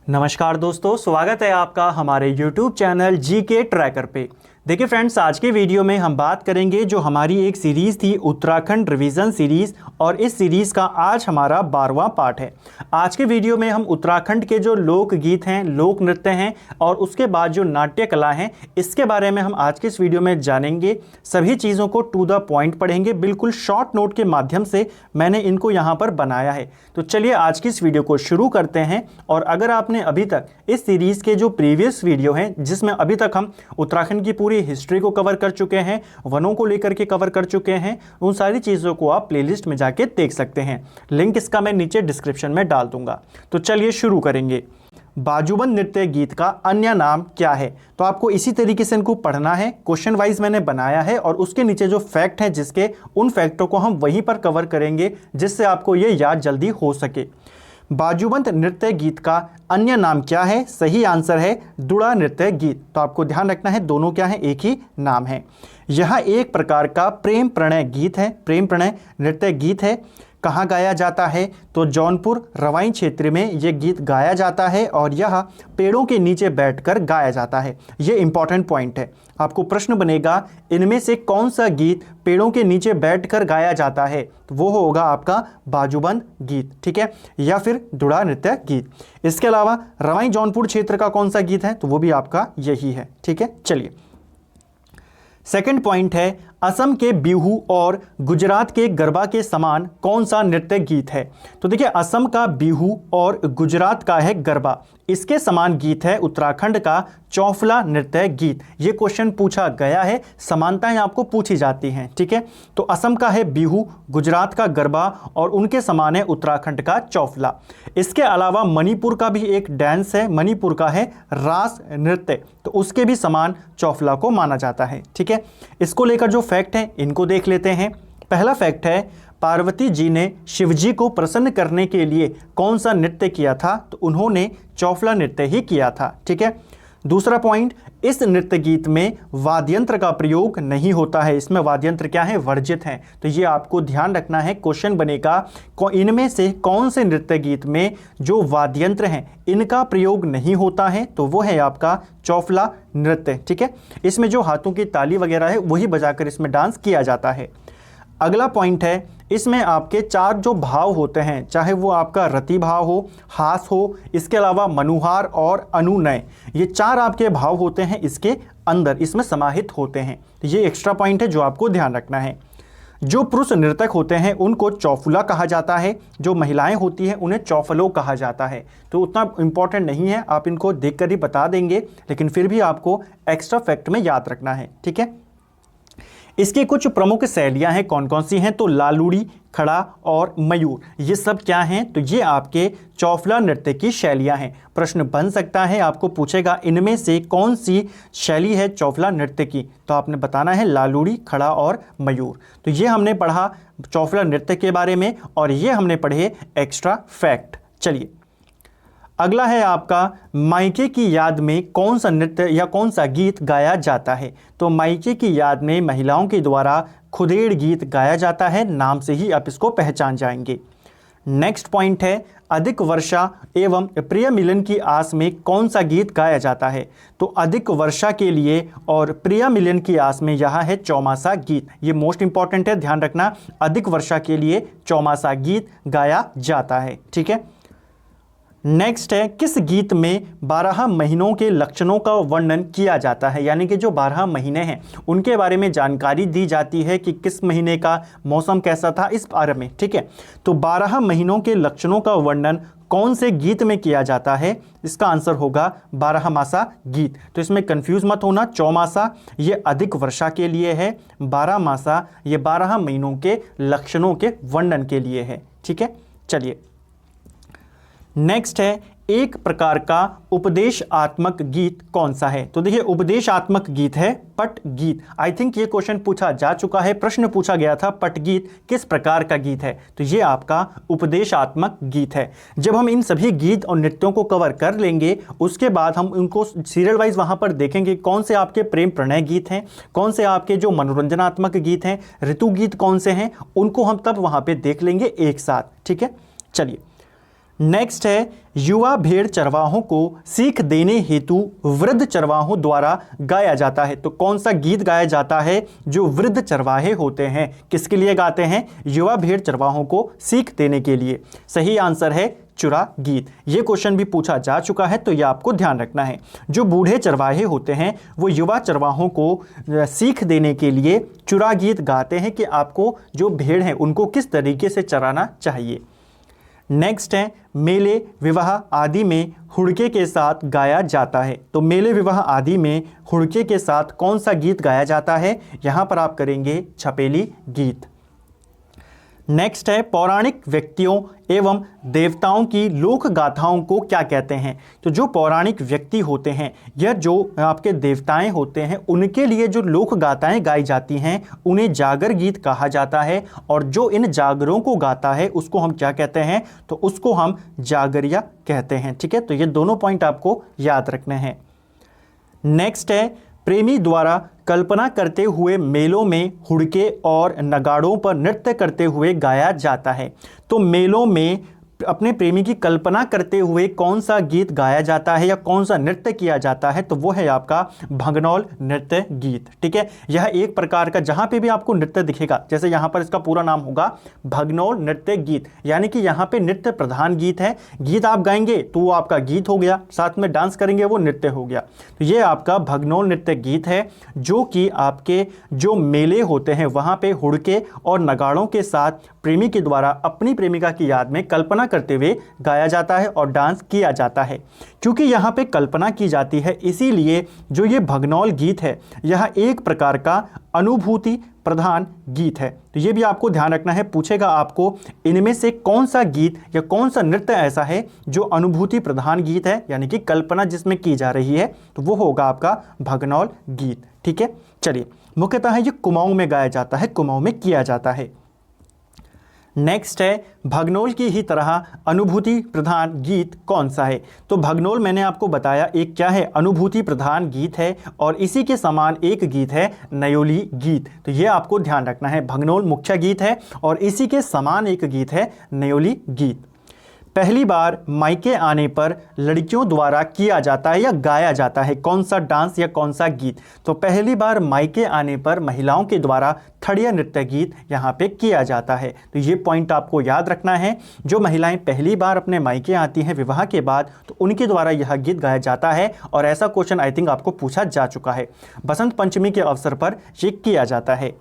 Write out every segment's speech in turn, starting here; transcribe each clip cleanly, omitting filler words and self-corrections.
नमस्कार दोस्तों, स्वागत है आपका हमारे YouTube चैनल जीके ट्रैकर पे। देखिए फ्रेंड्स, आज के वीडियो में हम बात करेंगे जो हमारी एक सीरीज़ थी उत्तराखंड रिवीजन सीरीज़, और इस सीरीज़ का आज हमारा 12वां पार्ट है। आज के वीडियो में हम उत्तराखंड के जो लोकगीत हैं, लोक नृत्य हैं और उसके बाद जो नाट्य कला हैं, इसके बारे में हम आज के इस वीडियो में जानेंगे। सभी चीज़ों को टू द पॉइंट पढ़ेंगे, बिल्कुल शॉर्ट नोट के माध्यम से मैंने इनको यहाँ पर बनाया है। तो चलिए आज की इस वीडियो को शुरू करते हैं। और अगर आपने अभी तक इस सीरीज़ के जो प्रीवियस वीडियो हैं, जिसमें अभी तक हम उत्तराखंड की पूरी हिस्ट्री को कवर कर चुके हैं, वनों को लेकर के कवर कर चुके हैं, उन सारी चीज़ों को आप प्लेलिस्ट में जाके देख सकते हैं। लिंक इसका मैं नीचे डिस्क्रिप्शन में डाल दूंगा। तो चलिए शुरू करेंगे। बाजूबंद नृत्य गीत का अन्य नाम क्या है? तो आपको इसी तरीके से इनको पढ़ना है। क्वेश्चन वाइज मैंने बनाया है और उसके नीचे जो फैक्ट हैं, जिसके उन फैक्टों को हम वहीं पर कवर करेंगे, जिससे आपको ये याद जल्दी हो सके। बाजूबंद नृत्य गीत का अन्य नाम क्या है? सही आंसर है दुड़ा नृत्य गीत। तो आपको ध्यान रखना है, दोनों क्या है? एक ही नाम है। यह एक प्रकार का प्रेम प्रणय गीत है, प्रेम प्रणय नृत्य गीत है। कहाँ गाया जाता है? तो जौनपुर रवाई क्षेत्र में यह गीत गाया जाता है और यह पेड़ों के नीचे बैठकर गाया जाता है। यह इंपॉर्टेंट पॉइंट है। आपको प्रश्न बनेगा, इनमें से कौन सा गीत पेड़ों के नीचे बैठकर गाया जाता है? तो वो होगा आपका बाजूबंद गीत, ठीक है, या फिर दुड़ा नृत्य गीत। इसके अलावा रवाई जौनपुर क्षेत्र का कौन सा गीत है? तो वो भी आपका यही है, ठीक है। चलिए, सेकंड पॉइंट है, असम के बिहू और गुजरात के गरबा के समान कौन सा नृत्य गीत है? तो देखिए, असम का बिहू और गुजरात का है गरबा, इसके समान गीत है उत्तराखंड का चौफला नृत्य गीत। ये क्वेश्चन पूछा गया है, समानताएं आपको पूछी जाती हैं, ठीक है। तो असम का है बिहू, गुजरात का गरबा और उनके समान है उत्तराखंड का चौफला। इसके अलावा मणिपुर का भी एक डांस है, मणिपुर का है रास नृत्य, तो उसके भी समान चौफला को माना जाता है, ठीक है। इसको लेकर जो फैक्ट हैं इनको देख लेते हैं। पहला फैक्ट है, पार्वती जी ने शिवजी को प्रसन्न करने के लिए कौन सा नृत्य किया था? तो उन्होंने चौफला नृत्य ही किया था, ठीक है। दूसरा पॉइंट, इस नृत्य गीत में वाद्यंत्र का प्रयोग नहीं होता है। इसमें वाद्यंत्र क्या है? वर्जित हैं। तो ये आपको ध्यान रखना है। क्वेश्चन बनेगा, इनमें से कौन से नृत्य गीत में जो वाद्यंत्र हैं इनका प्रयोग नहीं होता है? तो वो है आपका चौफला नृत्य, ठीक है। इसमें जो हाथों की ताली वगैरह है वही बजाकर इसमें डांस किया जाता है। अगला पॉइंट है, इसमें आपके चार जो भाव होते हैं, चाहे वो आपका रति भाव हो, हास हो, इसके अलावा मनुहार और अनुनय, ये चार आपके भाव होते हैं इसके अंदर, इसमें समाहित होते हैं। तो ये एक्स्ट्रा पॉइंट है जो आपको ध्यान रखना है। जो पुरुष नर्तक होते हैं उनको चौफुला कहा जाता है, जो महिलाएं होती हैं उन्हें चौफलो कहा जाता है। तो उतना इंपॉर्टेंट नहीं है, आप इनको देखकर ही बता देंगे, लेकिन फिर भी आपको एक्स्ट्रा फैक्ट में याद रखना है, ठीक है। इसकी कुछ प्रमुख शैलियां हैं, कौन कौन सी हैं? तो लालूड़ी, खड़ा और मयूर, ये सब क्या हैं? तो ये आपके चौफला नृत्य की शैलियां हैं। प्रश्न बन सकता है, आपको पूछेगा इनमें से कौन सी शैली है चौफला नृत्य की? तो आपने बताना है लालूड़ी, खड़ा और मयूर। तो ये हमने पढ़ा चौफला नृत्य के बारे में और ये हमने पढ़े एक्स्ट्रा फैक्ट। चलिए, अगला है आपका, मायके की याद में कौन सा नृत्य या कौन सा गीत गाया जाता है? तो मायके की याद में महिलाओं के द्वारा खुदेड़ गीत गाया जाता है, नाम से ही आप इसको पहचान जाएंगे। नेक्स्ट पॉइंट है, अधिक वर्षा एवं प्रिय मिलन की आस में कौन सा गीत गाया जाता है? तो अधिक वर्षा के लिए और प्रिय मिलन की आस में यह है चौमासा गीत। ये मोस्ट इंपॉर्टेंट है, ध्यान रखना, अधिक वर्षा के लिए चौमासा गीत गाया जाता है, ठीक है। नेक्स्ट है, किस गीत में 12 महीनों के लक्षणों का वर्णन किया जाता है? यानी कि जो 12 महीने हैं उनके बारे में जानकारी दी जाती है कि किस महीने का मौसम कैसा था, इस बारे में, ठीक है। तो 12 महीनों के लक्षणों का वर्णन कौन से गीत में किया जाता है? इसका आंसर होगा 12 मासा गीत। तो इसमें कंफ्यूज मत होना, चौमासा ये अधिक वर्षा के लिए है, 12 मासा ये 12 महीनों के लक्षणों के वर्णन के लिए है, ठीक है। चलिए, नेक्स्ट है, एक प्रकार का उपदेशात्मक गीत कौन सा है? तो देखिए, उपदेशात्मक गीत है पट गीत। आई थिंक ये क्वेश्चन पूछा जा चुका है, प्रश्न पूछा गया था, पट गीत किस प्रकार का गीत है? तो ये आपका उपदेशात्मक गीत है। जब हम इन सभी गीत और नृत्यों को कवर कर लेंगे, उसके बाद हम उनको सीरियल वाइज वहां पर देखेंगे, कौन से आपके प्रेम प्रणय गीत हैं, कौन से आपके जो मनोरंजनात्मक गीत हैं, ऋतु गीत कौन से हैं, उनको हम तब वहां पर देख लेंगे एक साथ, ठीक है। चलिए, नेक्स्ट है, युवा भेड़ चरवाहों को सीख देने हेतु वृद्ध चरवाहों द्वारा गाया जाता है। तो कौन सा गीत गाया जाता है जो वृद्ध चरवाहे होते हैं, किसके लिए गाते हैं? युवा भेड़ चरवाहों को सीख देने के लिए। सही आंसर है चुरा गीत। ये क्वेश्चन भी पूछा जा चुका है, तो ये आपको ध्यान रखना है। जो बूढ़े चरवाहे होते हैं वो युवा चरवाहों को सीख देने के लिए चुरा गीत गाते हैं कि आपको जो भेड़ हैं उनको किस तरीके से चराना चाहिए। नेक्स्ट है, मेले विवाह आदि में हुड़के के साथ गाया जाता है। तो मेले विवाह आदि में हुड़के के साथ कौन सा गीत गाया जाता है? यहाँ पर आप करेंगे छपेली गीत। नेक्स्ट है, पौराणिक व्यक्तियों एवं देवताओं की लोक गाथाओं को क्या कहते हैं? तो जो पौराणिक व्यक्ति होते हैं या जो आपके देवताएं होते हैं उनके लिए जो लोक गाथाएं गाई जाती हैं उन्हें जागर गीत कहा जाता है। और जो इन जागरों को गाता है उसको हम क्या कहते हैं? तो उसको हम जागरिया कहते हैं। ठीक है, तो ये दोनों पॉइंट आपको याद रखने हैं। नेक्स्ट है, प्रेमी द्वारा कल्पना करते हुए मेलों में हुड़के और नगाड़ों पर नृत्य करते हुए गाया जाता है। तो मेलों में अपने प्रेमी की कल्पना करते हुए कौन सा गीत गाया जाता है या कौन सा नृत्य किया जाता है? तो वो है आपका भगनौल नृत्य गीत। ठीक है, यह एक प्रकार का जहाँ पे भी आपको नृत्य दिखेगा, जैसे यहाँ पर इसका पूरा नाम होगा भगनौल नृत्य गीत, यानी कि यहाँ पे नृत्य प्रधान गीत है। गीत आप गाएंगे तो वो आपका गीत हो गया, साथ में डांस करेंगे वो नृत्य हो गया। तो ये आपका भगनौल नृत्य गीत है जो कि आपके जो मेले होते हैं वहाँ पे हुड़के और नगाड़ों के साथ प्रेमी के द्वारा अपनी प्रेमिका की याद में कल्पना करते हुए गाया जाता है और डांस किया जाता है। क्योंकि यहाँ पे कल्पना की जाती है इसीलिए जो ये भगनौल गीत है यह एक प्रकार का अनुभूति प्रधान गीत है। तो ये भी आपको ध्यान रखना है, पूछेगा आपको इनमें से कौन सा गीत या कौन सा नृत्य ऐसा है जो अनुभूति प्रधान गीत है, यानी कि कल्पना जिसमें की जा रही है, तो वो होगा आपका भगनौल गीत। ठीक है, चलिए, मुख्यतः ये कुमाऊं में गाया जाता है, कुमाऊं में किया जाता है। नेक्स्ट है, भगनौल की ही तरह अनुभूति प्रधान गीत कौन सा है? तो भगनौल मैंने आपको बताया एक क्या है, अनुभूति प्रधान गीत है, और इसी के समान एक गीत है नयोली गीत। तो ये आपको ध्यान रखना है, भगनौल मुख्य गीत है और इसी के समान एक गीत है नयोली गीत। पहली बार मायके आने पर लड़कियों द्वारा किया जाता है या गाया जाता है कौन सा डांस या कौन सा गीत? तो पहली बार मायके आने पर महिलाओं के द्वारा थड़िया नृत्य गीत यहाँ पे किया जाता है। तो ये पॉइंट आपको याद रखना है, जो महिलाएं पहली बार अपने मायके आती हैं विवाह के बाद तो उनके द्वारा यह गीत गाया जाता है। और ऐसा क्वेश्चन आई थिंक आपको पूछा जा चुका है, बसंत पंचमी के अवसर पर ये किया जाता है।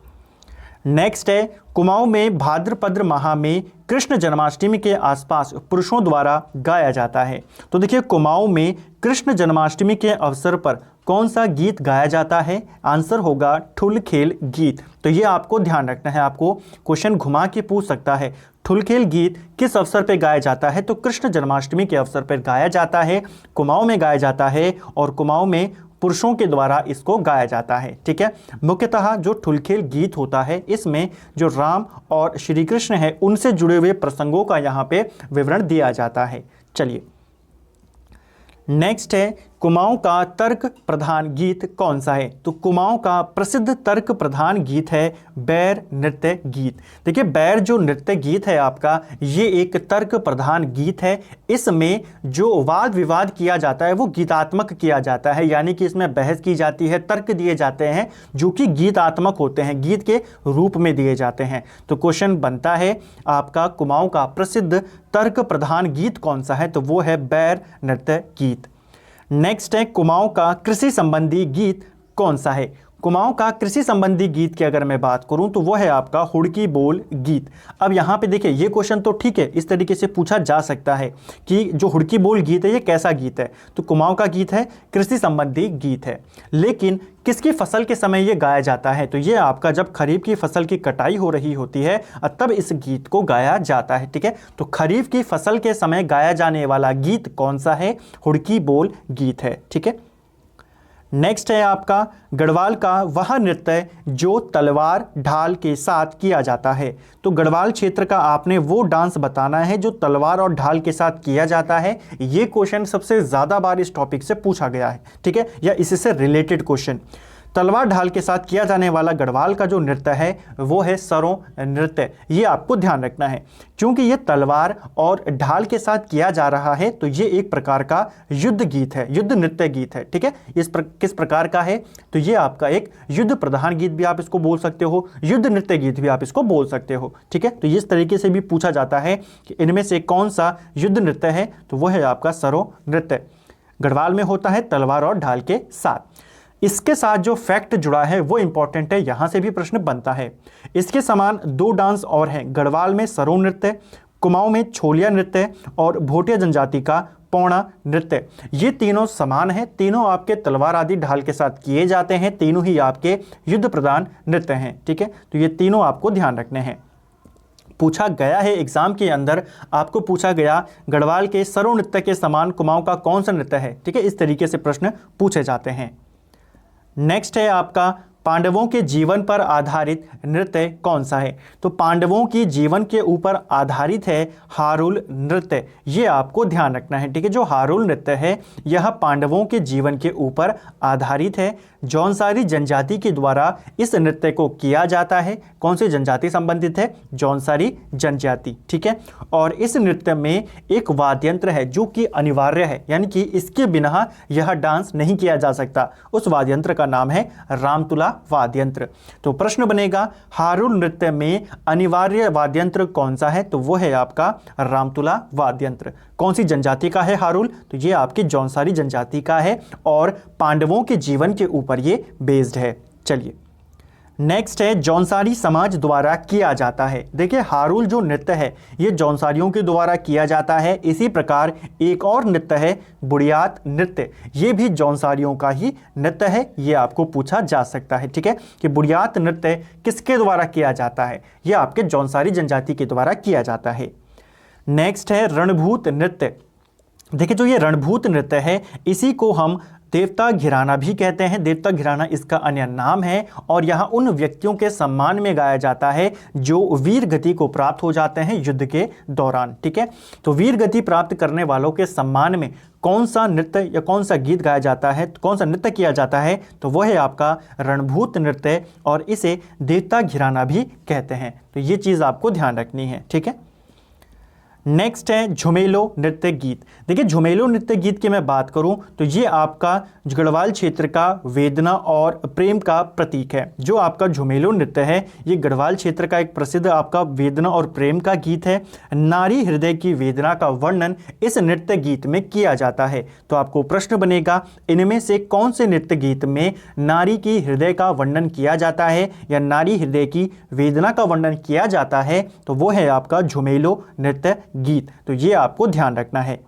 नेक्स्ट है, कुमाऊं में भाद्रपद माह में कृष्ण जन्माष्टमी के आसपास पुरुषों द्वारा गाया जाता है। तो देखिए, कुमाऊं में कृष्ण जन्माष्टमी के अवसर पर कौन सा गीत गाया जाता है? आंसर होगा ठुलखेल गीत। तो ये आपको ध्यान रखना है, आपको क्वेश्चन घुमा के पूछ सकता है ठुलखेल गीत किस अवसर पर गाया जाता है? तो कृष्ण जन्माष्टमी के अवसर पर गाया जाता है, कुमाऊं में गाया जाता है और कुमाऊं में पुरुषों के द्वारा इसको गाया जाता है। ठीक है, मुख्यतः जो ठुलखेल गीत होता है इसमें जो राम और श्री कृष्ण है उनसे जुड़े हुए प्रसंगों का यहाँ पे विवरण दिया जाता है। चलिए, नेक्स्ट है, कुमाऊं का तर्क प्रधान गीत कौन सा है? तो कुमाऊं का प्रसिद्ध तर्क प्रधान गीत है बैर नृत्य गीत। देखिए, बैर जो नृत्य गीत है आपका, ये एक तर्क प्रधान गीत है। इसमें जो वाद विवाद किया जाता है वो गीतात्मक किया जाता है, यानी कि इसमें बहस की जाती है, तर्क दिए जाते हैं जो कि गीतात्मक होते हैं, गीत के रूप में दिए जाते हैं। तो क्वेश्चन बनता है आपका कुमाऊं का प्रसिद्ध तर्क प्रधान गीत कौन सा है? तो वो है बैर नृत्य गीत। नेक्स्ट है, कुमाऊं का कृषि संबंधी गीत कौन सा है? कुमाऊं का कृषि संबंधी गीत की अगर मैं बात करूं तो वो है आपका हुड़की बोल गीत। अब यहाँ पे देखिए, ये क्वेश्चन तो ठीक है, इस तरीके से पूछा जा सकता है कि जो हुड़की बोल गीत है ये कैसा गीत है? तो कुमाऊं का गीत है कृषि संबंधी गीत है, लेकिन किसकी फसल के समय ये गाया जाता है? तो ये आपका जब खरीफ की फसल की कटाई हो रही होती है तब इस गीत को गाया जाता है। ठीक है, तो खरीफ की फसल के समय गाया जाने वाला गीत कौन सा है? हुड़की बोल गीत है। ठीक है, नेक्स्ट है आपका गढ़वाल का वह नृत्य जो तलवार ढाल के साथ किया जाता है। तो गढ़वाल क्षेत्र का आपने वो डांस बताना है जो तलवार और ढाल के साथ किया जाता है। ये क्वेश्चन सबसे ज़्यादा बार इस टॉपिक से पूछा गया है, ठीक है, या इससे रिलेटेड क्वेश्चन। तलवार ढाल के साथ किया जाने वाला गढ़वाल का जो नृत्य है वो है सरों नृत्य। ये आपको ध्यान रखना है, क्योंकि ये तलवार और ढाल के साथ किया जा रहा है तो ये एक प्रकार का युद्ध गीत है, युद्ध नृत्य गीत है। ठीक है, किस प्रकार का है, तो ये आपका एक युद्ध प्रधान गीत भी आप इसको बोल सकते हो, युद्ध नृत्य गीत भी आप इसको बोल सकते हो। ठीक है, तो इस तरीके से भी पूछा जाता है कि इनमें से कौन सा युद्ध नृत्य है, तो वो है आपका सरों नृत्य। गढ़वाल में होता है तलवार और ढाल के साथ। इसके साथ जो फैक्ट जुड़ा है वो इंपॉर्टेंट है, यहां से भी प्रश्न बनता है। इसके समान 2 डांस और हैं, गढ़वाल में सरों नृत्य, कुमाऊं में छोलिया नृत्य और भोटिया जनजाति का पौड़ा नृत्य। ये तीनों समान हैं, तीनों आपके तलवार आदि ढाल के साथ किए जाते हैं, तीनों ही आपके युद्ध प्रधान नृत्य हैं। ठीक है, तो ये तीनों आपको ध्यान रखने हैं। पूछा गया है एग्जाम के अंदर, आपको पूछा गया गढ़वाल के सरों नृत्य के समान कुमाऊं का कौन सा नृत्य है। ठीक है, इस तरीके से प्रश्न पूछे जाते हैं। नेक्स्ट है आपका पांडवों के जीवन पर आधारित नृत्य कौन सा है। तो पांडवों की जीवन के ऊपर आधारित है हारुल नृत्य, ये आपको ध्यान रखना है। ठीक है, जो हारुल नृत्य है यह पांडवों के जीवन के ऊपर आधारित है। जौनसारी जनजाति के द्वारा इस नृत्य को किया जाता है। कौन सी जनजाति संबंधित है, जौनसारी जनजाति। ठीक है, और इस नृत्य में एक वाद्य यंत्र है जो कि अनिवार्य है, यानी कि इसके बिना यह डांस नहीं किया जा सकता। उस वाद्य यंत्र का नाम है रामतुला वाद्य यंत्र। तो प्रश्न बनेगा हारुल नृत्य में अनिवार्य वाद्य यंत्र कौन सा है, तो वो है आपका रामतुला वाद्य यंत्र। कौन सी जनजाति का है हारुल, तो ये आपकी जौनसारी जनजाति का है और पांडवों के जीवन के ऊपर ये बेस्ड है। चलिए नेक्स्ट है जौनसारी समाज द्वारा किया जाता है। देखिए हारुल जो नृत्य है ये जौनसारियों के द्वारा किया जाता है। इसी प्रकार एक और नृत्य है बुढ़ियात नृत्य, ये भी जौनसारियों का ही नृत्य है, ये आपको पूछा जा सकता है। ठीक है, कि बुढ़ियात नृत्य किसके द्वारा किया जाता है, ये आपके जौनसारी जनजाति के द्वारा किया जाता है। नेक्स्ट है रणभूत नृत्य। देखिए जो ये रणभूत नृत्य है इसी को हम देवता घिराना भी कहते हैं। देवता घिराना इसका अन्य नाम है और यहाँ उन व्यक्तियों के सम्मान में गाया जाता है जो वीर गति को प्राप्त हो जाते हैं युद्ध के दौरान। ठीक है, तो वीर गति प्राप्त करने वालों के सम्मान में कौन सा नृत्य या कौन सा गीत गाया जाता है, कौन सा नृत्य किया जाता है, तो वह है आपका रणभूत नृत्य और इसे देवता घिराना भी कहते हैं। तो ये चीज़ आपको ध्यान रखनी है। ठीक है, नेक्स्ट है झुमेलो नृत्य गीत। देखिए झुमेलो नृत्य गीत की मैं बात करूं तो ये आपका गढ़वाल क्षेत्र का वेदना और प्रेम का प्रतीक है। जो आपका झुमेलो नृत्य है ये गढ़वाल क्षेत्र का एक प्रसिद्ध आपका वेदना और प्रेम का गीत है। नारी हृदय की वेदना का वर्णन इस नृत्य गीत में किया जाता है। तो आपको प्रश्न बनेगा इनमें से कौन से नृत्य गीत में नारी की हृदय का वर्णन किया जाता है या नारी हृदय की वेदना का वर्णन किया जाता है, तो वो है आपका झुमेलो नृत्य गीत। तो ये आपको ध्यान रखना है।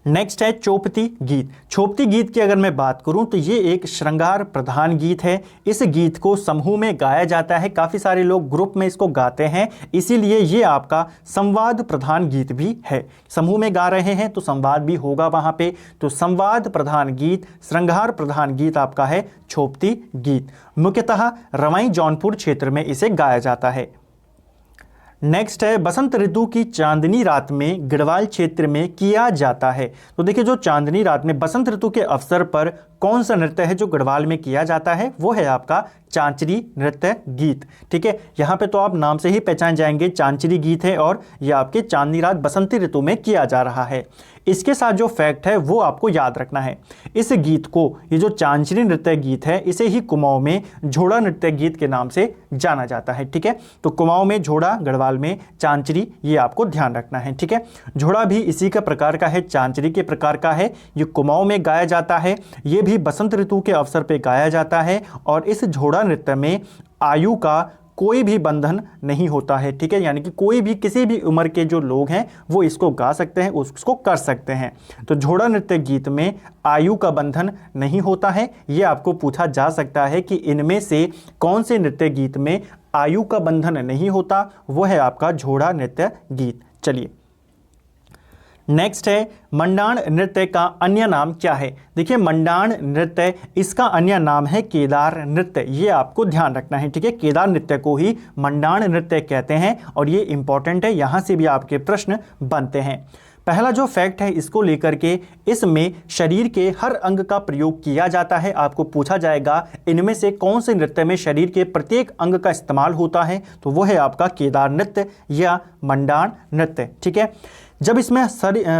नेक्स्ट है चौपती गीत। चौपती गीत की अगर मैं बात करूं तो ये एक श्रृंगार प्रधान गीत है। इस गीत को समूह में गाया जाता है, काफ़ी सारे लोग ग्रुप में इसको गाते हैं, इसीलिए ये आपका संवाद प्रधान गीत भी है। समूह में गा रहे हैं तो संवाद भी होगा वहाँ पे, तो संवाद प्रधान गीत, श्रृंगार प्रधान गीत आपका है चौपती गीत। मुख्यतः रवाई जौनपुर क्षेत्र में इसे गाया जाता है। नेक्स्ट है बसंत ऋतु की चांदनी रात में गढ़वाल क्षेत्र में किया जाता है। तो देखिए जो चांदनी रात में बसंत ऋतु के अवसर पर कौन सा नृत्य है जो गढ़वाल में किया जाता है, वो है आपका चांचरी नृत्य गीत। ठीक है, यहाँ पे तो आप नाम से ही पहचान जाएंगे चांचरी गीत है और ये आपके चांदनी रात बसंती ऋतु में किया जा रहा है। इसके साथ जो फैक्ट है वो आपको याद रखना है। इस गीत को, ये जो चांचरी नृत्य गीत है, इसे ही कुमाऊं में झोड़ा नृत्य गीत के नाम से जाना जाता है। ठीक है, तो कुमाऊं में झोड़ा, गढ़वाल में चांचरी, ये आपको ध्यान रखना है। ठीक है, झोड़ा भी इसी का प्रकार का है, चांचरी के प्रकार का है। ये कुमाऊं में गाया जाता है, ये भी बसंत ऋतु के अवसर पे गाया जाता है और इस झोड़ा नृत्य में आयु का कोई भी बंधन नहीं होता है। ठीक है, यानी कि कोई भी किसी भी उम्र के जो लोग हैं वो इसको गा सकते हैं, उसको कर सकते हैं। तो झोड़ा नृत्य गीत में आयु का बंधन नहीं होता है। ये आपको पूछा जा सकता है कि इनमें से कौन से नृत्य गीत में आयु का बंधन नहीं होता, वो है आपका झोड़ा नृत्य गीत। चलिए नेक्स्ट है मंडाण नृत्य का अन्य नाम क्या है। देखिए मंडाण नृत्य, इसका अन्य नाम है केदार नृत्य, ये आपको ध्यान रखना है। ठीक है, केदार नृत्य को ही मंडाण नृत्य कहते हैं और ये इंपॉर्टेंट है, यहाँ से भी आपके प्रश्न बनते हैं। पहला जो फैक्ट है इसको लेकर के, इसमें शरीर के हर अंग का प्रयोग किया जाता है। आपको पूछा जाएगा इनमें से कौन से नृत्य में शरीर के प्रत्येक अंग का इस्तेमाल होता है, तो वो है आपका केदार नृत्य या मंडान नृत्य। ठीक है, जब इसमें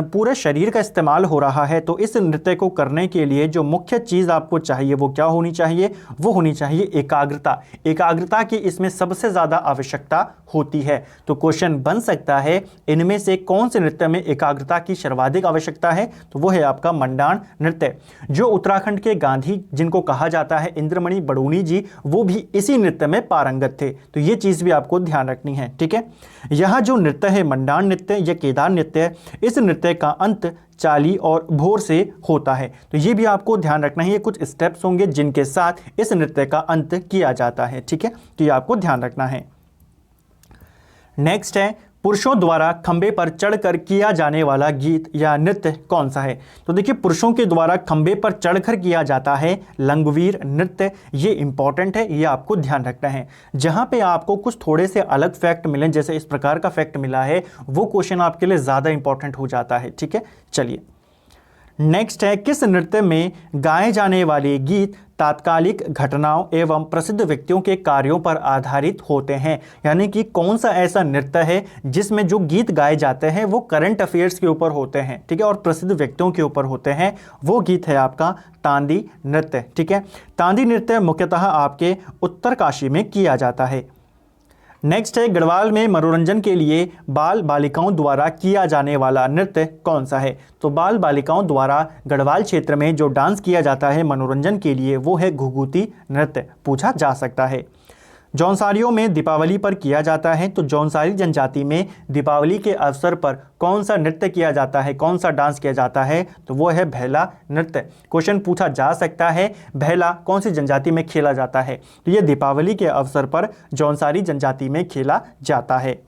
पूरे शरीर का इस्तेमाल हो रहा है तो इस नृत्य को करने के लिए जो मुख्य चीज़ आपको चाहिए वो क्या होनी चाहिए, वो होनी चाहिए एकाग्रता। एकाग्रता की इसमें सबसे ज़्यादा आवश्यकता होती है। तो क्वेश्चन बन सकता है इनमें से कौन से नृत्य में एकाग्रता की सर्वाधिक आवश्यकता है, तो वो है आपका मंडान नृत्य। जो उत्तराखंड के गांधी जिनको कहा जाता है इंद्रमणि बडोनी जी, वो भी इसी नृत्य में पारंगत थे। तो ये चीज़ भी आपको ध्यान रखनी है। ठीक है, यहाँ जो नृत्य है मंडान नृत्य या केदार नृत्य, इस नृत्य का अंत चाली और भोर से होता है। तो ये भी आपको ध्यान रखना है, ये कुछ स्टेप्स होंगे जिनके साथ इस नृत्य का अंत किया जाता है। ठीक है, तो ये आपको ध्यान रखना है। नेक्स्ट है पुरुषों द्वारा खंबे पर चढ़कर किया जाने वाला गीत या नृत्य कौन सा है। तो देखिए, पुरुषों के द्वारा खंबे पर चढ़कर किया जाता है लंगवीर नृत्य। ये इंपॉर्टेंट है, ये आपको ध्यान रखना है। जहां पे आपको कुछ थोड़े से अलग फैक्ट मिले, जैसे इस प्रकार का फैक्ट मिला है, वो क्वेश्चन आपके लिए ज़्यादा इंपॉर्टेंट हो जाता है। ठीक है, चलिए नेक्स्ट है किस नृत्य में गाए जाने वाले गीत तात्कालिक घटनाओं एवं प्रसिद्ध व्यक्तियों के कार्यों पर आधारित होते हैं। यानी कि कौन सा ऐसा नृत्य है जिसमें जो गीत गाए जाते हैं वो करंट अफेयर्स के ऊपर होते हैं। ठीक है, और प्रसिद्ध व्यक्तियों के ऊपर होते हैं। वो गीत है आपका तांदी नृत्य। ठीक है, तांदी नृत्य मुख्यतः आपके उत्तरकाशी में किया जाता है। नेक्स्ट है गढ़वाल में मनोरंजन के लिए बाल बालिकाओं द्वारा किया जाने वाला नृत्य कौन सा है। तो बाल बालिकाओं द्वारा गढ़वाल क्षेत्र में जो डांस किया जाता है मनोरंजन के लिए, वो है घुघुती नृत्य। पूछा जा सकता है। जौनसारियों में दीपावली पर किया जाता है, तो जौनसारी जनजाति में दीपावली के अवसर पर कौन सा नृत्य किया जाता है, कौन सा डांस किया जाता है, तो वो है भैला नृत्य। क्वेश्चन पूछा जा सकता है भैला कौन सी जनजाति में खेला जाता है, तो ये दीपावली के अवसर पर जौनसारी जनजाति में खेला जाता है।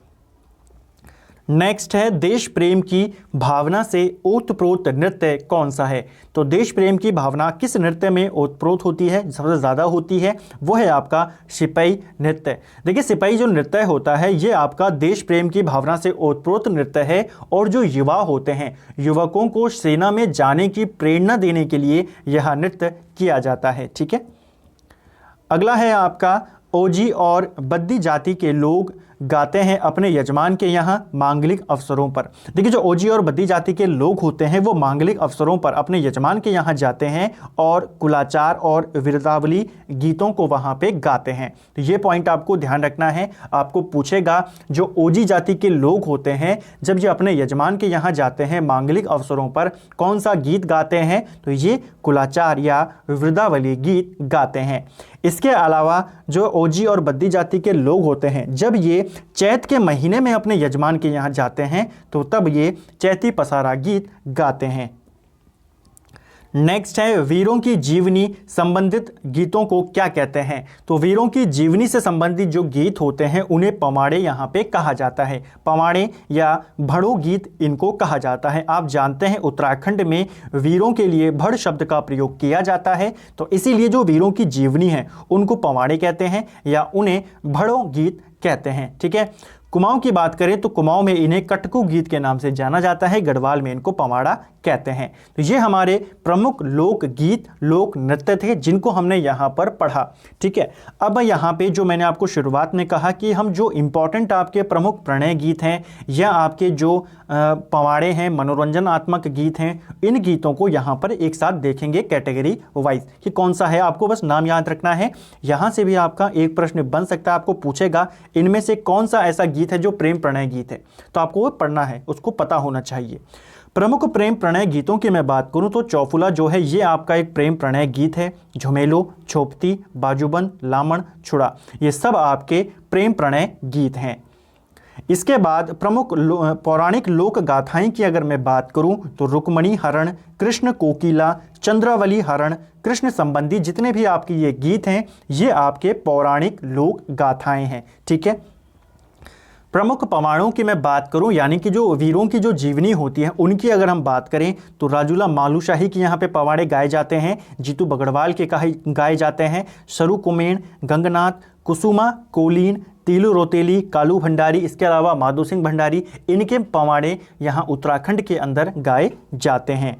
नेक्स्ट है देश प्रेम की भावना से ओतप्रोत नृत्य कौन सा है। तो देश प्रेम की भावना किस नृत्य में ओतप्रोत होती है, सबसे ज़्यादा होती है, वो है आपका सिपाही नृत्य। देखिए, सिपाही जो नृत्य होता है ये आपका देश प्रेम की भावना से ओतप्रोत नृत्य है। और जो युवा होते हैं, युवकों को सेना में जाने की प्रेरणा देने के लिए यह नृत्य किया जाता है। ठीक है, अगला है आपका ओजी और बद्दी जाति के लोग गाते हैं अपने यजमान के यहाँ मांगलिक अवसरों पर। देखिए, जो ओजी और बद्दी जाति के लोग होते हैं वो मांगलिक अवसरों पर अपने यजमान के यहाँ जाते हैं और कुलाचार और वीरतावली गीतों को वहाँ पे गाते हैं। तो ये पॉइंट आपको ध्यान रखना है। आपको पूछेगा जो ओजी जाति के लोग होते हैं जब ये अपने यजमान के यहाँ जाते हैं मांगलिक अवसरों पर कौन सा गीत गाते हैं, तो ये कुलाचार या वृद्धावली गीत गाते हैं। इसके अलावा जो ओजी और बद्दी जाति के लोग होते हैं जब ये चैत के महीने में अपने यजमान के यहाँ जाते हैं तो तब ये चैती पसारा गीत गाते हैं। नेक्स्ट है वीरों की जीवनी संबंधित गीतों को क्या कहते हैं। तो वीरों की जीवनी से संबंधित जो गीत होते हैं उन्हें पमाड़े यहाँ पे कहा जाता है। पमाड़े या भड़ो गीत इनको कहा जाता है। आप जानते हैं उत्तराखंड में वीरों के लिए भड़ शब्द का प्रयोग किया जाता है, तो इसीलिए जो वीरों की जीवनी है उनको पमाड़े कहते हैं या उन्हें भड़ो गीत कहते हैं। ठीक है, कुमाऊं की बात करें तो कुमाऊं में इन्हें कटकू गीत के नाम से जाना जाता है, गढ़वाल में इनको पमाड़ा कहते हैं। तो ये हमारे प्रमुख लोक गीत लोक नृत्य थे जिनको हमने यहाँ पर पढ़ा। ठीक है, अब यहाँ पे जो मैंने आपको शुरुआत में कहा कि हम जो इम्पोर्टेंट आपके प्रमुख प्रणय गीत हैं या आपके जो पवाड़े हैं मनोरंजनात्मक गीत हैं, इन गीतों को यहाँ पर एक साथ देखेंगे कैटेगरी वाइज कि कौन सा है। आपको बस नाम याद रखना है। यहाँ से भी आपका एक प्रश्न बन सकता है, आपको पूछेगा इनमें से कौन सा ऐसा गीत है जो प्रेम प्रणय गीत है, तो आपको वो पढ़ना है, उसको पता होना चाहिए। प्रमुख प्रेम प्रणय गीतों की मैं बात करूं तो चौफुला जो है ये आपका एक प्रेम प्रणय गीत है। झुमेलो, छोपती, बाजूबंद, लामण, छुड़ा, ये सब आपके प्रेम प्रणय गीत हैं। इसके बाद प्रमुख पौराणिक लोक गाथाएं की अगर मैं बात करूं तो रुक्मणी हरण, कृष्ण कोकिला, चंद्रावली हरण, कृष्ण संबंधी जितने भी आपके ये गीत हैं ये आपके पौराणिक लोक गाथाएं हैं। ठीक है, प्रमुख पवाड़ों की मैं बात करूं, यानी कि जो वीरों की जो जीवनी होती है उनकी अगर हम बात करें तो राजूला मालूशाही की यहाँ पे पवाड़े गाए जाते हैं, जीतू बगड़वाल के गाए जाते हैं, सरू कुमेन, गंगनाथ, कुसुमा, कोलीन, तीलू रोतेली, कालू भंडारी, इसके अलावा माधो सिंह भंडारी, इनके पवाड़े यहाँ उत्तराखंड के अंदर गाए जाते हैं।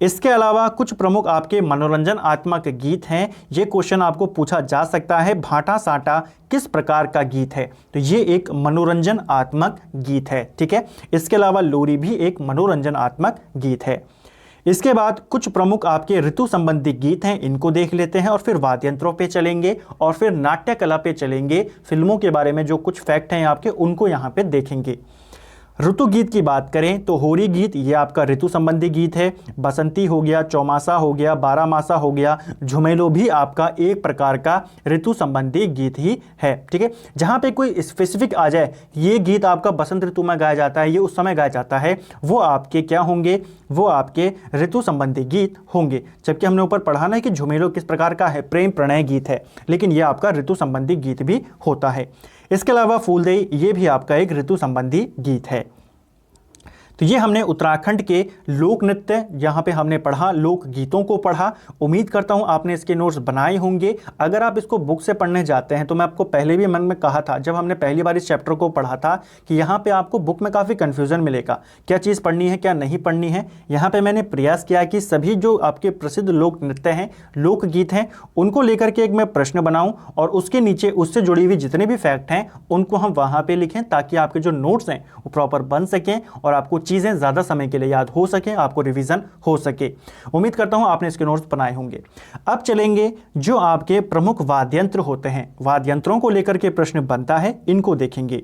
इसके अलावा कुछ प्रमुख आपके मनोरंजनात्मक गीत हैं। ये क्वेश्चन आपको पूछा जा सकता है, भाटा साटा किस प्रकार का गीत है? तो ये एक मनोरंजनात्मक गीत है, ठीक है। इसके अलावा लोरी भी एक मनोरंजनात्मक गीत है। इसके बाद कुछ प्रमुख आपके ऋतु संबंधी गीत हैं, इनको देख लेते हैं और फिर वाद्य यंत्रों पे चलेंगे और फिर नाट्य कला पे चलेंगे। फिल्मों के बारे में जो कुछ फैक्ट हैं आपके उनको यहाँ पे देखेंगे। ऋतु गीत की बात करें तो होरी गीत ये आपका ऋतु संबंधी गीत है, बसंती हो गया, चौमासा हो गया, बारहमासा हो गया, झुमेलो भी आपका एक प्रकार का ऋतु संबंधी गीत ही है, ठीक है। जहाँ पे कोई स्पेसिफिक आ जाए ये गीत आपका बसंत ऋतु में गाया जाता है, ये उस समय गाया जाता है, वो आपके क्या होंगे? वो आपके ऋतु संबंधी गीत होंगे। जबकि हमने ऊपर पढ़ा ना कि झुमेलो किस प्रकार का है, प्रेम प्रणय गीत है, लेकिन यह आपका ऋतु संबंधी गीत भी होता है। इसके अलावा फूलदेई ये भी आपका एक ऋतु संबंधी गीत है। तो ये हमने उत्तराखंड के लोक नृत्य यहाँ पे हमने पढ़ा, लोक गीतों को पढ़ा। उम्मीद करता हूँ आपने इसके नोट्स बनाए होंगे। अगर आप इसको बुक से पढ़ने जाते हैं तो मैं आपको पहले भी मन में कहा था जब हमने पहली बार इस चैप्टर को पढ़ा था कि यहाँ पे आपको बुक में काफ़ी कन्फ्यूज़न मिलेगा, क्या चीज़ पढ़नी है क्या नहीं पढ़नी है। यहाँ पर मैंने प्रयास किया कि सभी जो आपके प्रसिद्ध लोक नृत्य हैं, लोकगीत हैं, उनको लेकर के एक मैं प्रश्न बनाऊँ और उसके नीचे उससे जुड़ी हुई जितने भी फैक्ट हैं उनको हम वहाँ पर लिखें, ताकि आपके जो नोट्स हैं वो प्रॉपर बन सकें और आपको चीज़ें ज़्यादा समय के लिए याद हो सके, आपको रिवीजन हो सके। उम्मीद करता हूं आपने इसके नोट्स बनाए होंगे। अब चलेंगे जो आपके प्रमुख वाद्यंत्र होते हैं, वाद्यंत्रों को लेकर के प्रश्न बनता है, इनको देखेंगे।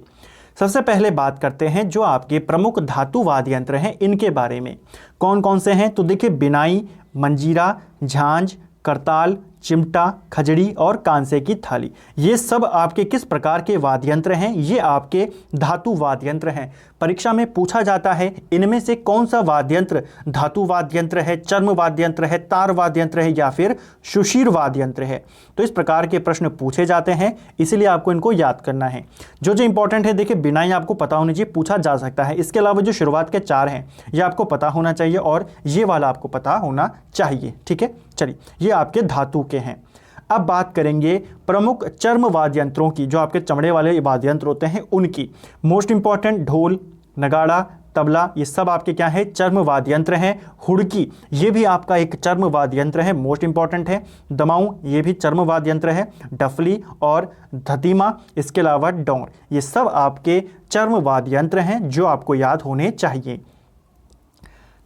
सबसे पहले बात करते हैं जो आपके प्रमुख धातु वाद्यंत्र हैं, इनके बारे में। कौन कौन से हैं? तो देखिए, बिनाई, मंजीरा, झांझ, करताल, चिमटा, खजड़ी और कांसे की थाली, ये सब आपके किस प्रकार के वाद्यंत्र हैं? ये आपके धातु वाद्यंत्र हैं। परीक्षा में पूछा जाता है इनमें से कौन सा वाद्यंत्र धातु वाद्यंत्र है, चर्म वाद्यंत्र है, तार वाद्यंत्र है या फिर सुशीर वाद्यंत्र है। तो इस प्रकार के प्रश्न पूछे जाते हैं, इसलिए आपको इनको याद करना है। जो इंपॉर्टेंट है, देखिए बिनाई आपको पता होनी चाहिए, पूछा जा सकता है। इसके अलावा जो शुरुआत के 4 हैं ये आपको पता होना चाहिए और ये वाला आपको पता होना चाहिए, ठीक है। चलिए, ये आपके धातु के हैं। अब बात करेंगे प्रमुख चर्म वाद्यंत्रों की, जो आपके चमड़े वाले वाद्यंत्र होते हैं उनकी। मोस्ट इंपॉर्टेंट ढोल, नगाड़ा, तबला, ये सब आपके क्या है? चर्म वाद्यंत्र हैं। हुड़की ये भी आपका एक चर्म वाद्यंत्र है, मोस्ट इंपॉर्टेंट है। दमाऊ ये भी चर्म वाद्यंत्र है। डफली और धतीमा, इसके अलावा डोंर, ये सब आपके चर्म वाद्यंत्र हैं जो आपको याद होने चाहिए।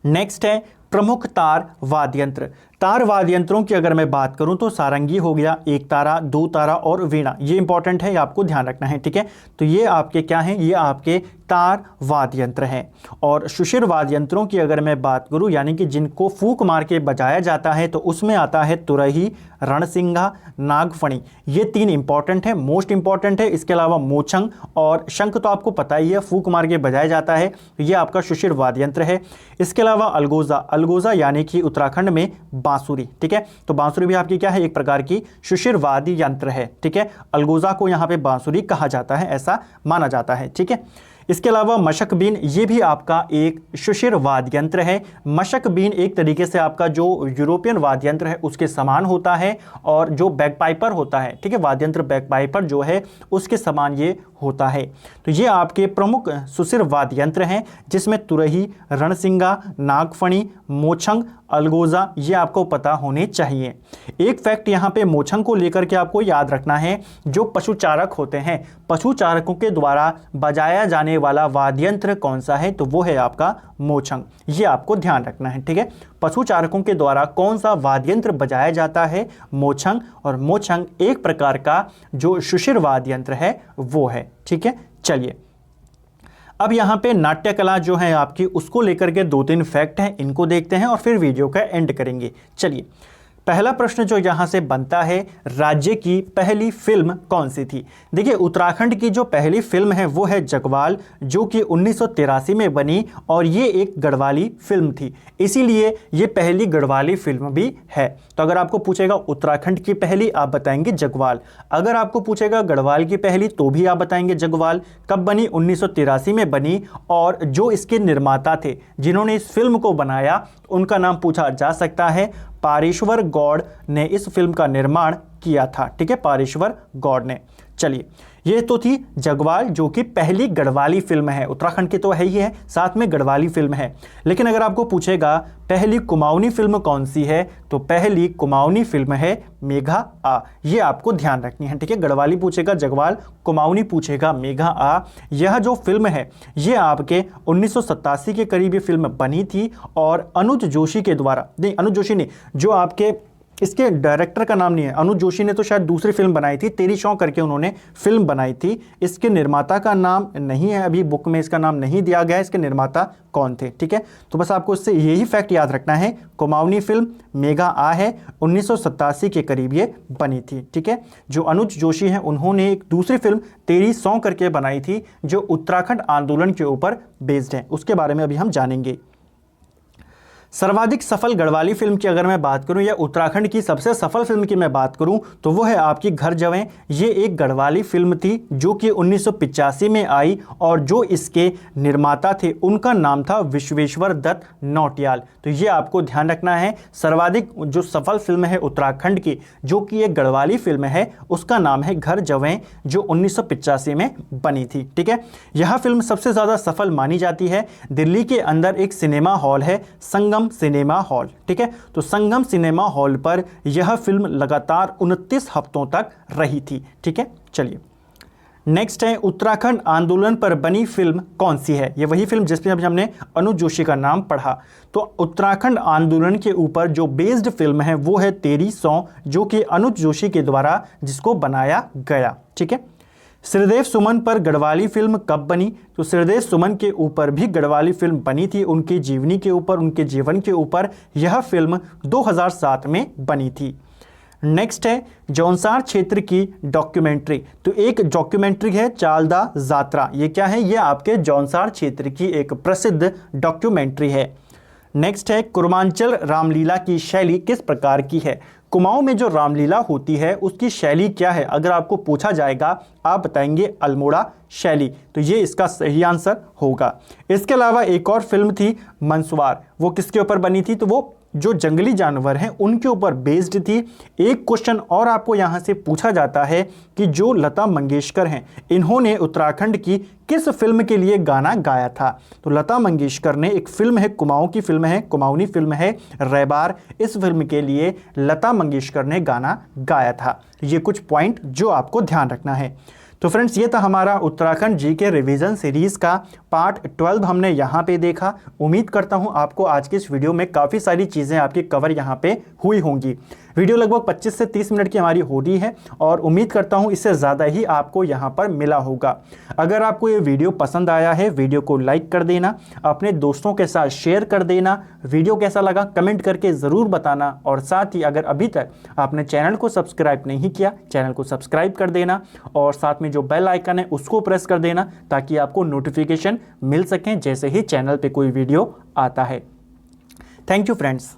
नेक्स्ट है प्रमुख तार वाद्यंत्र। तार वाद्यंत्रों की अगर मैं बात करूं तो सारंगी हो गया, एक तारा, दो तारा और वीणा, ये इंपॉर्टेंट है, ये आपको ध्यान रखना है, ठीक है। तो ये आपके क्या हैं? ये आपके तार वाद्यंत्र हैं। और सुशिर वाद्यंत्रों की अगर मैं बात करूं, यानी कि जिनको फूंक मार के बजाया जाता है, तो उसमें आता है तुरही, रणसिंघा, नागफणी, ये 3 इंपॉर्टेंट है, मोस्ट इंपॉर्टेंट है। इसके अलावा मोचंग और शंख तो आपको पता ही है, फूंक मार के बजाया जाता है, तो ये आपका सुशिर वाद्यंत्र है। इसके अलावा अलगोजा, अलगोजा यानी कि उत्तराखंड में बांसुरी, ठीक है। तो बांसुरी भी आपकी क्या है? एक प्रकार की सुशिर वाद्य यंत्र है, ठीक है। अलगोजा को यहाँ पे बांसुरी कहा जाता है, ऐसा माना जाता है, ठीक है। इसके अलावा मशक बीन, ये भी आपका एक सुशिर वाद्यंत्र है। मशक बीन एक तरीके से आपका जो यूरोपियन वाद्यंत्र है उसके समान होता है, और जो बैकपाइपर होता है, ठीक है, वाद्यंत्र बैकपाइपर जो है उसके समान ये होता है। तो ये आपके प्रमुख सुशिर वाद्यंत्र हैं, जिसमें तुरही, रणसिंगा, नागफणी, मोछंग, अलगोजा, ये आपको पता होने चाहिए। एक फैक्ट यहाँ पे मोछंग को लेकर के आपको याद रखना है, जो पशुचारक होते हैं, पशुचारकों के द्वारा बजाया जाने वाला वाद्यंत्र कौन सा है? तो वो है आपका मोछंग, ये आपको ध्यान रखना है, ठीक है। पशुचारकों के द्वारा कौन सा वाद्यंत्र बजाया जाता है? मोछंग। और मोछंग एक प्रकार का जो सुशिर वाद्यंत्र है वो है, ठीक है। चलिए, अब यहाँ पे नाट्य कला जो है आपकी, उसको लेकर के 2-3 फैक्ट हैं, इनको देखते हैं और फिर वीडियो का एंड करेंगे। चलिए, पहला प्रश्न जो यहाँ से बनता है, राज्य की पहली फिल्म कौन सी थी। देखिए उत्तराखंड की जो पहली फिल्म है वो है जगवाल, जो कि 1983 में बनी और ये एक गढ़वाली फिल्म थी, इसीलिए ये पहली गढ़वाली फिल्म भी है। तो अगर आपको पूछेगा उत्तराखंड की पहली, आप बताएंगे जगवाल। अगर आपको पूछेगा गढ़वाल की पहली, तो भी आप बताएंगे जगवाल। कब बनी? 1983 में बनी। और जो इसके निर्माता थे जिन्होंने इस फिल्म को बनाया, उनका नाम पूछा जा सकता है। पारेश्वर गौड़ ने इस फिल्म का निर्माण किया था। ठीक है, पारेश्वर गौड़ ने। चलिए, ये तो थी जगवाल, जो कि पहली गढ़वाली फिल्म है। उत्तराखंड की तो है ही है, साथ में गढ़वाली फिल्म है। लेकिन अगर आपको पूछेगा पहली कुमाऊनी फिल्म कौन सी है, तो पहली कुमाऊनी फिल्म है मेघा आ। ये आपको ध्यान रखनी है। ठीक है, गढ़वाली पूछेगा जगवाल, कुमाऊनी पूछेगा मेघा आ। यह जो फिल्म है ये आपके 1987 के करीब ये फिल्म बनी थी और अनुज जोशी के द्वारा, नहीं अनुज जोशी नहीं, जो आपके इसके डायरेक्टर का नाम नहीं है, अनुज जोशी ने तो शायद दूसरी फिल्म बनाई थी, तेरी शौं करके उन्होंने फिल्म बनाई थी। इसके निर्माता का नाम नहीं है, अभी बुक में इसका नाम नहीं दिया गया है, इसके निर्माता कौन थे। ठीक है, तो बस आपको इससे यही फैक्ट याद रखना है, कुमाऊनी फिल्म मेघा आ है, 1987 के करीब ये बनी थी। ठीक है, जो अनुज जोशी हैं उन्होंने एक दूसरी फिल्म तेरी शौं करके बनाई थी, जो उत्तराखंड आंदोलन के ऊपर बेस्ड है, उसके बारे में अभी हम जानेंगे। सर्वाधिक सफल गढ़वाली फिल्म की अगर मैं बात करूं या उत्तराखंड की सबसे सफल फिल्म की मैं बात करूं, तो वो है आपकी घर जवें। ये एक गढ़वाली फिल्म थी जो कि 1985 में आई और जो इसके निर्माता थे उनका नाम था विश्वेश्वर दत्त नौटियाल। तो ये आपको ध्यान रखना है। सर्वाधिक जो सफल फिल्म है उत्तराखंड की, जो कि एक गढ़वाली फिल्म है, उसका नाम है घर जवें, जो 1985 में बनी थी। ठीक है, यह फिल्म सबसे ज़्यादा सफल मानी जाती है। दिल्ली के अंदर एक सिनेमा हॉल है, संगम सिनेमा हॉल। ठीक है, तो संगम सिनेमा हॉल पर यह फिल्म लगातार 29 हफ्तों तक रही थी। ठीक है, चलिए नेक्स्ट है, उत्तराखंड आंदोलन पर बनी फिल्म कौन सी है। ये वही फिल्म जिसमें अभी हमने अनुज जोशी का नाम पढ़ा। तो उत्तराखंड आंदोलन के ऊपर जो बेस्ड फिल्म है वो है तेरी शौं, जो कि अनुज जोशी के द्वारा जिसको बनाया गया। ठीक है, श्रीदेव सुमन पर गढ़वाली फिल्म कब बनी। तो श्रीदेव सुमन के ऊपर भी गढ़वाली फिल्म बनी थी, उनकी जीवनी के ऊपर, उनके जीवन के ऊपर। यह फिल्म 2007 में बनी थी। नेक्स्ट है जौनसार क्षेत्र की डॉक्यूमेंट्री। तो एक डॉक्यूमेंट्री है चालदा जात्रा। ये क्या है? ये आपके जौनसार क्षेत्र की एक प्रसिद्ध डॉक्यूमेंट्री है। नेक्स्ट है कुर्मांचल रामलीला की शैली किस प्रकार की है। कुमाऊं में जो रामलीला होती है उसकी शैली क्या है, अगर आपको पूछा जाएगा आप बताएंगे अल्मोड़ा शैली। तो ये इसका सही आंसर होगा। इसके अलावा एक और फिल्म थी मंसवार, वो किसके ऊपर बनी थी? तो वो जो जंगली जानवर हैं उनके ऊपर बेस्ड थी। एक क्वेश्चन और आपको यहाँ से पूछा जाता है कि जो लता मंगेशकर हैं, इन्होंने उत्तराखंड की किस फिल्म के लिए गाना गाया था। तो लता मंगेशकर ने एक फिल्म है, कुमाऊं की फिल्म है, कुमाऊनी फिल्म है रैबार, इस फिल्म के लिए लता मंगेशकर ने गाना गाया था। ये कुछ पॉइंट जो आपको ध्यान रखना है। तो फ्रेंड्स, ये था हमारा उत्तराखंड जीके रिवीजन सीरीज़ का पार्ट 12 हमने यहाँ पे देखा। उम्मीद करता हूँ आपको आज की इस वीडियो में काफ़ी सारी चीज़ें आपकी कवर यहाँ पे हुई होंगी। वीडियो लगभग 25 से 30 मिनट की हमारी हो रही है और उम्मीद करता हूँ इससे ज़्यादा ही आपको यहाँ पर मिला होगा। अगर आपको ये वीडियो पसंद आया है, वीडियो को लाइक कर देना, अपने दोस्तों के साथ शेयर कर देना। वीडियो कैसा लगा कमेंट करके ज़रूर बताना। और साथ ही अगर अभी तक आपने चैनल को सब्सक्राइब नहीं किया, चैनल को सब्सक्राइब कर देना और साथ में जो बेल आइकन है उसको प्रेस कर देना, ताकि आपको नोटिफिकेशन मिल सकें जैसे ही चैनल पे कोई वीडियो आता है। Thank you friends.